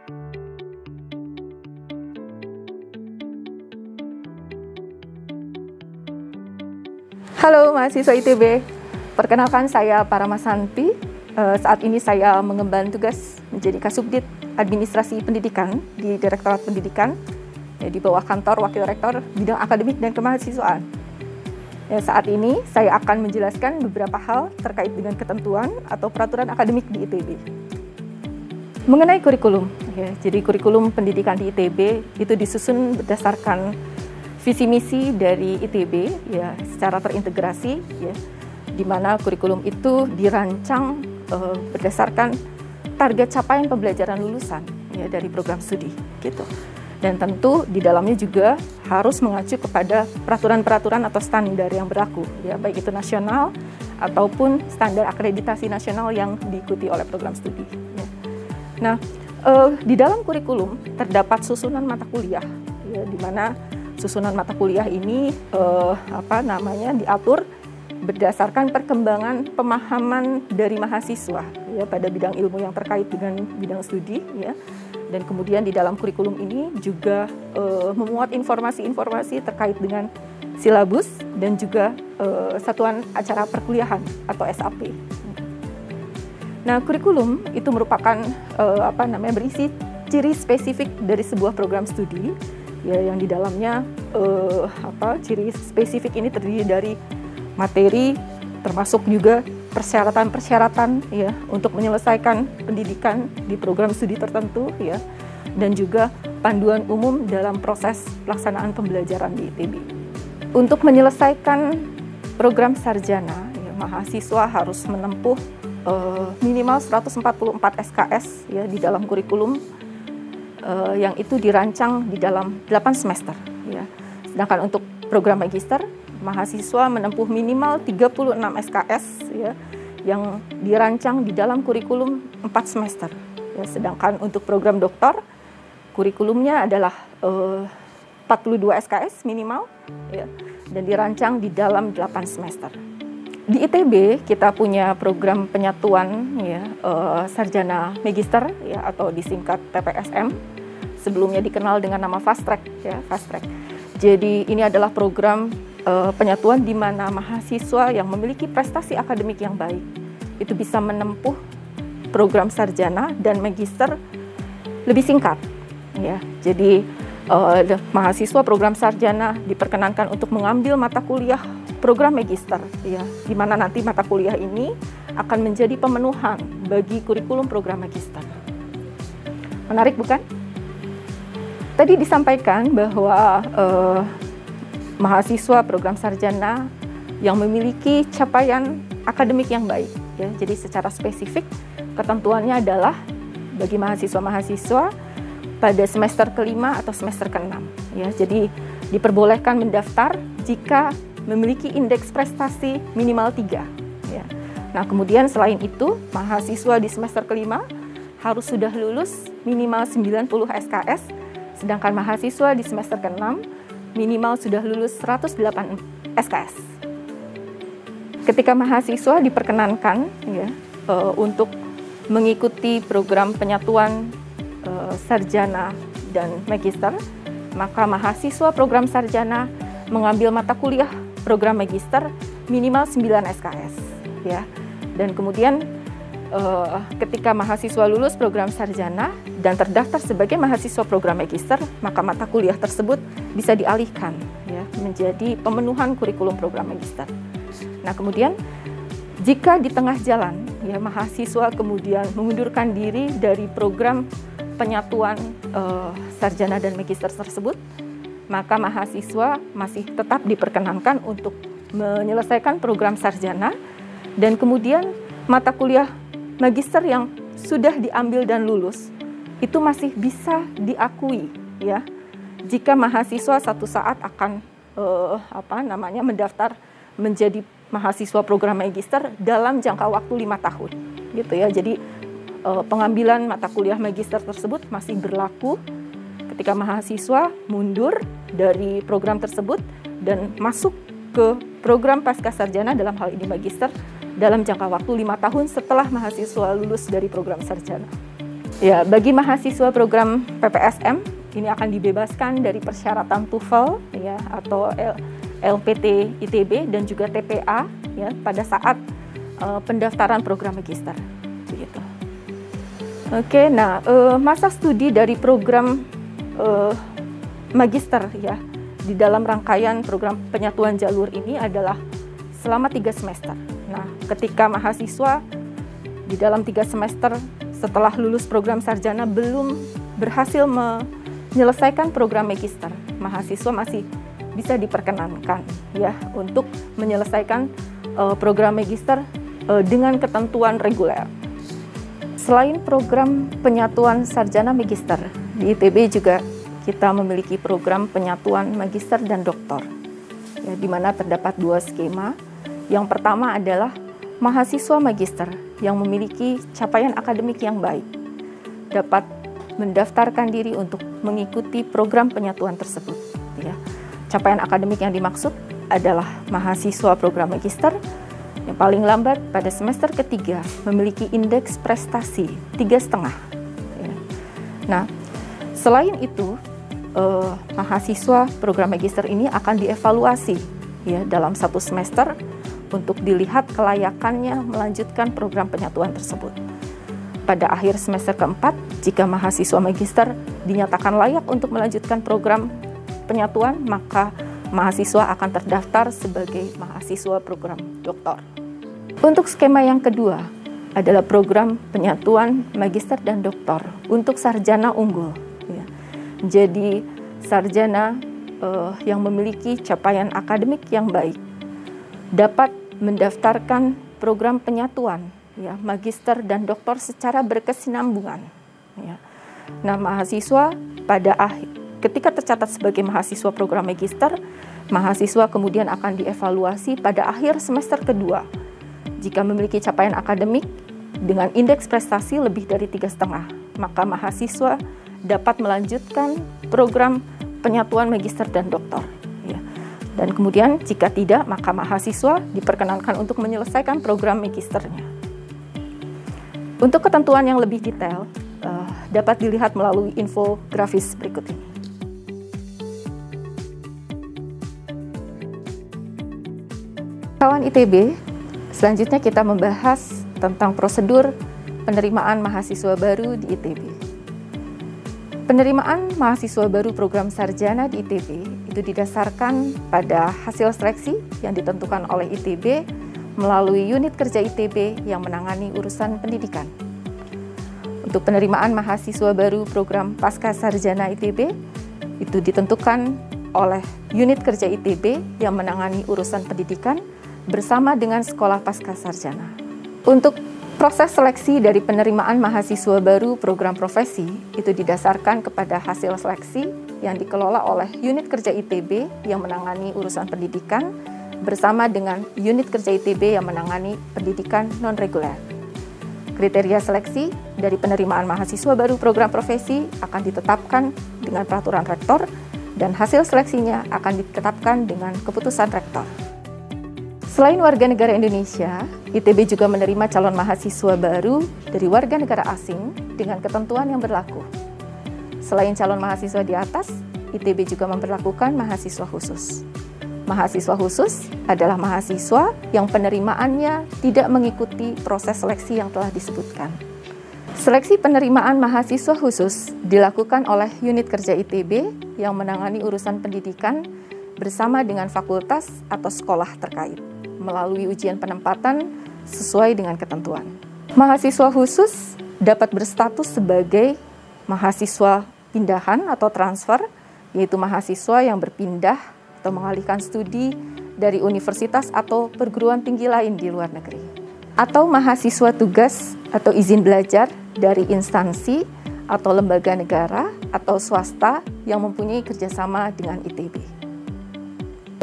Halo mahasiswa ITB, perkenalkan saya Paramasanti. Saat ini saya mengemban tugas menjadi Kasubdit Administrasi Pendidikan di Direktorat Pendidikan di bawah kantor Wakil Rektor Bidang Akademik dan Kemahasiswaan. Saat ini saya akan menjelaskan beberapa hal terkait dengan ketentuan atau peraturan akademik di ITB. Mengenai kurikulum, jadi kurikulum pendidikan di ITB itu disusun berdasarkan visi misi dari ITB secara terintegrasi di mana kurikulum itu dirancang berdasarkan target capaian pembelajaran lulusan dari program studi gitu. Dan tentu di dalamnya juga harus mengacu kepada peraturan-peraturan atau standar yang berlaku baik itu nasional ataupun standar akreditasi nasional yang diikuti oleh program studi. Nah, di dalam kurikulum terdapat susunan mata kuliah di mana susunan mata kuliah ini diatur berdasarkan perkembangan pemahaman dari mahasiswa pada bidang ilmu yang terkait dengan bidang studi dan kemudian di dalam kurikulum ini juga memuat informasi-informasi terkait dengan silabus dan juga satuan acara perkuliahan atau SAP. Nah, kurikulum itu merupakan berisi ciri spesifik dari sebuah program studi yang di dalamnya ciri spesifik ini terdiri dari materi termasuk juga persyaratan-persyaratan untuk menyelesaikan pendidikan di program studi tertentu dan juga panduan umum dalam proses pelaksanaan pembelajaran di ITB. Untuk menyelesaikan program sarjana mahasiswa harus menempuh minimal 144 SKS di dalam kurikulum yang itu dirancang di dalam 8 semester. Sedangkan untuk program magister, mahasiswa menempuh minimal 36 SKS yang dirancang di dalam kurikulum 4 semester. Sedangkan untuk program doktor, kurikulumnya adalah 42 SKS minimal dan dirancang di dalam 8 semester. Di ITB kita punya program penyatuan sarjana magister atau disingkat TPSM. Sebelumnya dikenal dengan nama Fast Track Fast Track. Jadi ini adalah program penyatuan di mana mahasiswa yang memiliki prestasi akademik yang baik itu bisa menempuh program sarjana dan magister lebih singkat Jadi mahasiswa program sarjana diperkenankan untuk mengambil mata kuliah program magister di mana nanti mata kuliah ini akan menjadi pemenuhan bagi kurikulum program magister. Menarik bukan? Tadi disampaikan bahwa mahasiswa program sarjana yang memiliki capaian akademik yang baik jadi secara spesifik ketentuannya adalah bagi mahasiswa-mahasiswa pada semester kelima atau semester keenam jadi diperbolehkan mendaftar jika memiliki indeks prestasi minimal 3 Nah kemudian selain itu mahasiswa di semester kelima harus sudah lulus minimal 90 SKS sedangkan mahasiswa di semester ke-6 minimal sudah lulus 108 SKS. Ketika mahasiswa diperkenankan untuk mengikuti program penyatuan sarjana dan magister, maka mahasiswa program sarjana mengambil mata kuliah program magister minimal 9 SKS. Dan kemudian ketika mahasiswa lulus program sarjana dan terdaftar sebagai mahasiswa program magister, maka mata kuliah tersebut bisa dialihkan menjadi pemenuhan kurikulum program magister. Nah kemudian jika di tengah jalan mahasiswa kemudian mengundurkan diri dari program penyatuan sarjana dan magister tersebut, maka mahasiswa masih tetap diperkenankan untuk menyelesaikan program sarjana dan kemudian mata kuliah magister yang sudah diambil dan lulus itu masih bisa diakui jika mahasiswa satu saat akan mendaftar menjadi mahasiswa program magister dalam jangka waktu 5 tahun Jadi pengambilan mata kuliah magister tersebut masih berlaku ketika mahasiswa mundur dari program tersebut dan masuk ke program pascasarjana dalam hal ini magister dalam jangka waktu 5 tahun setelah mahasiswa lulus dari program sarjana. Ya, bagi mahasiswa program PPSM ini akan dibebaskan dari persyaratan TOEFL ya atau LPT ITB dan juga TPA ya pada saat pendaftaran program magister. Begitu. Oke, nah masa studi dari program magister ya di dalam rangkaian program penyatuan jalur ini adalah selama 3 semester. Nah, ketika mahasiswa di dalam 3 semester setelah lulus program sarjana belum berhasil menyelesaikan program magister, mahasiswa masih bisa diperkenankan ya untuk menyelesaikan program magister dengan ketentuan reguler. Selain program penyatuan sarjana magister, di ITB juga kita memiliki program penyatuan magister dan doktor, ya, di mana terdapat 2 skema. Yang pertama adalah mahasiswa magister yang memiliki capaian akademik yang baik dapat mendaftarkan diri untuk mengikuti program penyatuan tersebut. Ya. Capaian akademik yang dimaksud adalah mahasiswa program magister yang paling lambat pada semester ketiga memiliki indeks prestasi 3,5. Ya. Nah, selain itu, mahasiswa program magister ini akan dievaluasi ya dalam 1 semester untuk dilihat kelayakannya melanjutkan program penyatuan tersebut. Pada akhir semester keempat, jika mahasiswa magister dinyatakan layak untuk melanjutkan program penyatuan, maka mahasiswa akan terdaftar sebagai mahasiswa program doktor. Untuk skema yang kedua adalah program penyatuan magister dan doktor untuk sarjana unggul. Ya. Jadi sarjana yang memiliki capaian akademik yang baik dapat mendaftarkan program penyatuan ya magister dan doktor secara berkesinambungan ya. Nah, mahasiswa ketika tercatat sebagai mahasiswa program magister, mahasiswa kemudian akan dievaluasi pada akhir semester kedua. Jika memiliki capaian akademik dengan indeks prestasi lebih dari 3,5, maka mahasiswa dapat melanjutkan program penyatuan magister dan doktor. Dan kemudian jika tidak, maka mahasiswa diperkenankan untuk menyelesaikan program magisternya. Untuk ketentuan yang lebih detail, dapat dilihat melalui infografis berikut ini. Kawan ITB, selanjutnya kita membahas tentang prosedur penerimaan mahasiswa baru di ITB. Penerimaan mahasiswa baru program sarjana di ITB itu didasarkan pada hasil seleksi yang ditentukan oleh ITB melalui unit kerja ITB yang menangani urusan pendidikan. Untuk penerimaan mahasiswa baru program pasca sarjana ITB itu ditentukan oleh unit kerja ITB yang menangani urusan pendidikan bersama dengan sekolah pasca sarjana. Untuk proses seleksi dari penerimaan mahasiswa baru program profesi itu didasarkan kepada hasil seleksi yang dikelola oleh unit kerja ITB yang menangani urusan pendidikan bersama dengan unit kerja ITB yang menangani pendidikan non-reguler. Kriteria seleksi dari penerimaan mahasiswa baru program profesi akan ditetapkan dengan peraturan rektor dan hasil seleksinya akan ditetapkan dengan keputusan rektor. Selain warga negara Indonesia, ITB juga menerima calon mahasiswa baru dari warga negara asing dengan ketentuan yang berlaku. Selain calon mahasiswa di atas, ITB juga memperlakukan mahasiswa khusus. Mahasiswa khusus adalah mahasiswa yang penerimaannya tidak mengikuti proses seleksi yang telah disebutkan. Seleksi penerimaan mahasiswa khusus dilakukan oleh unit kerja ITB yang menangani urusan pendidikan bersama dengan fakultas atau sekolah terkait melalui ujian penempatan sesuai dengan ketentuan. Mahasiswa khusus dapat berstatus sebagai mahasiswa pindahan atau transfer, yaitu mahasiswa yang berpindah atau mengalihkan studi dari universitas atau perguruan tinggi lain di luar negeri. Atau mahasiswa tugas atau izin belajar dari instansi atau lembaga negara atau swasta yang mempunyai kerjasama dengan ITB.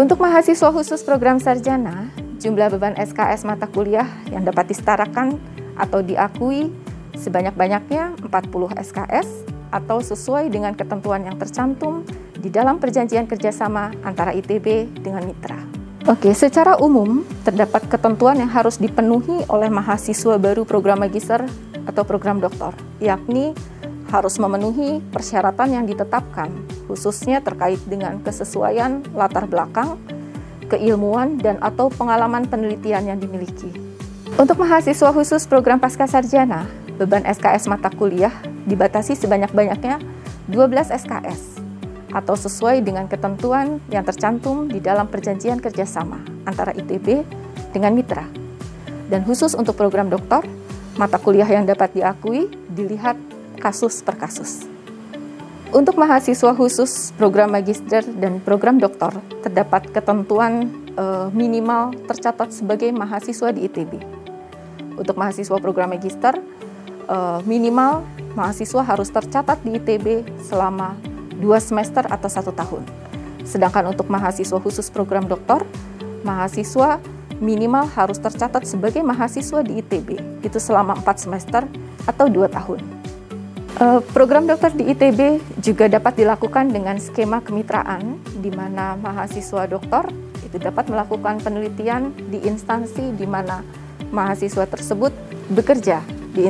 Untuk mahasiswa khusus program sarjana, jumlah beban SKS mata kuliah yang dapat disetarakan atau diakui sebanyak-banyaknya 40 SKS atau sesuai dengan ketentuan yang tercantum di dalam perjanjian kerjasama antara ITB dengan mitra. Oke, secara umum terdapat ketentuan yang harus dipenuhi oleh mahasiswa baru program magister atau atau program doktor, yakni harus memenuhi persyaratan yang ditetapkan, khususnya terkait dengan kesesuaian latar belakang, keilmuan, dan atau pengalaman penelitian yang dimiliki. Untuk mahasiswa khusus program Pascasarjana, beban SKS mata kuliah dibatasi sebanyak-banyaknya 12 SKS, atau sesuai dengan ketentuan yang tercantum di dalam perjanjian kerjasama antara ITB dengan mitra. Dan khusus untuk program doktor, mata kuliah yang dapat diakui dilihat kasus per kasus. Untuk mahasiswa khusus program magister dan program doktor, terdapat ketentuan minimal tercatat sebagai mahasiswa di ITB. Untuk mahasiswa program magister, minimal mahasiswa harus tercatat di ITB selama 2 semester atau 1 tahun. Sedangkan untuk mahasiswa khusus program doktor, mahasiswa minimal harus tercatat sebagai mahasiswa di ITB, itu selama 4 semester atau 2 tahun. Program dokter di ITB juga dapat dilakukan dengan skema kemitraan, di mana mahasiswa doktor itu dapat melakukan penelitian di instansi di mana mahasiswa tersebut bekerja di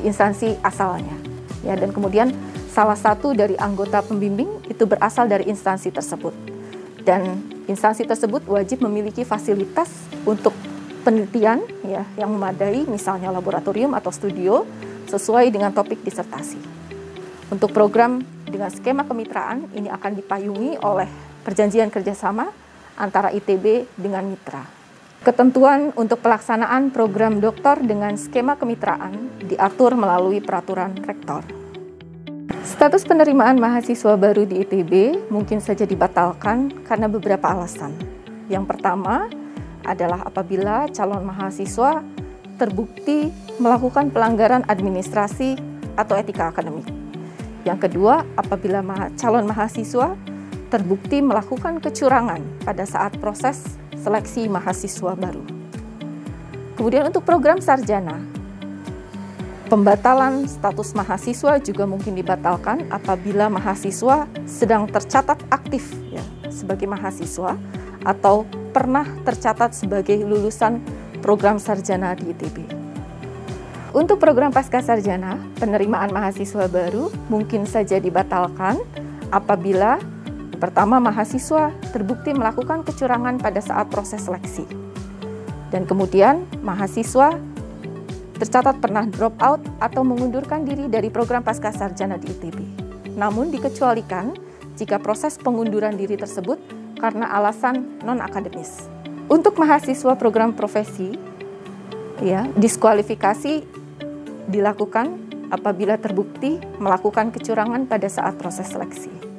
instansi asalnya. Ya, dan kemudian salah satu dari anggota pembimbing itu berasal dari instansi tersebut. Dan instansi tersebut wajib memiliki fasilitas untuk penelitian ya, yang memadai, misalnya laboratorium atau studio, sesuai dengan topik disertasi. Untuk program dengan skema kemitraan, ini akan dipayungi oleh perjanjian kerjasama antara ITB dengan mitra. Ketentuan untuk pelaksanaan program doktor dengan skema kemitraan diatur melalui peraturan rektor. Status penerimaan mahasiswa baru di ITB mungkin saja dibatalkan karena beberapa alasan. Yang pertama adalah apabila calon mahasiswa terbukti melakukan pelanggaran administrasi atau etika akademik. Yang kedua, apabila calon mahasiswa terbukti melakukan kecurangan pada saat proses seleksi mahasiswa baru. Kemudian untuk program sarjana, pembatalan status mahasiswa juga mungkin dibatalkan apabila mahasiswa sedang tercatat aktif ya, sebagai mahasiswa atau pernah tercatat sebagai lulusan program sarjana di ITB. Untuk program Pascasarjana, penerimaan mahasiswa baru mungkin saja dibatalkan apabila pertama mahasiswa terbukti melakukan kecurangan pada saat proses seleksi. Dan kemudian mahasiswa tercatat pernah drop out atau mengundurkan diri dari program Pascasarjana di ITB. Namun dikecualikan jika proses pengunduran diri tersebut karena alasan non-akademis. Untuk mahasiswa program profesi, ya, diskualifikasi dilakukan apabila terbukti melakukan kecurangan pada saat proses seleksi.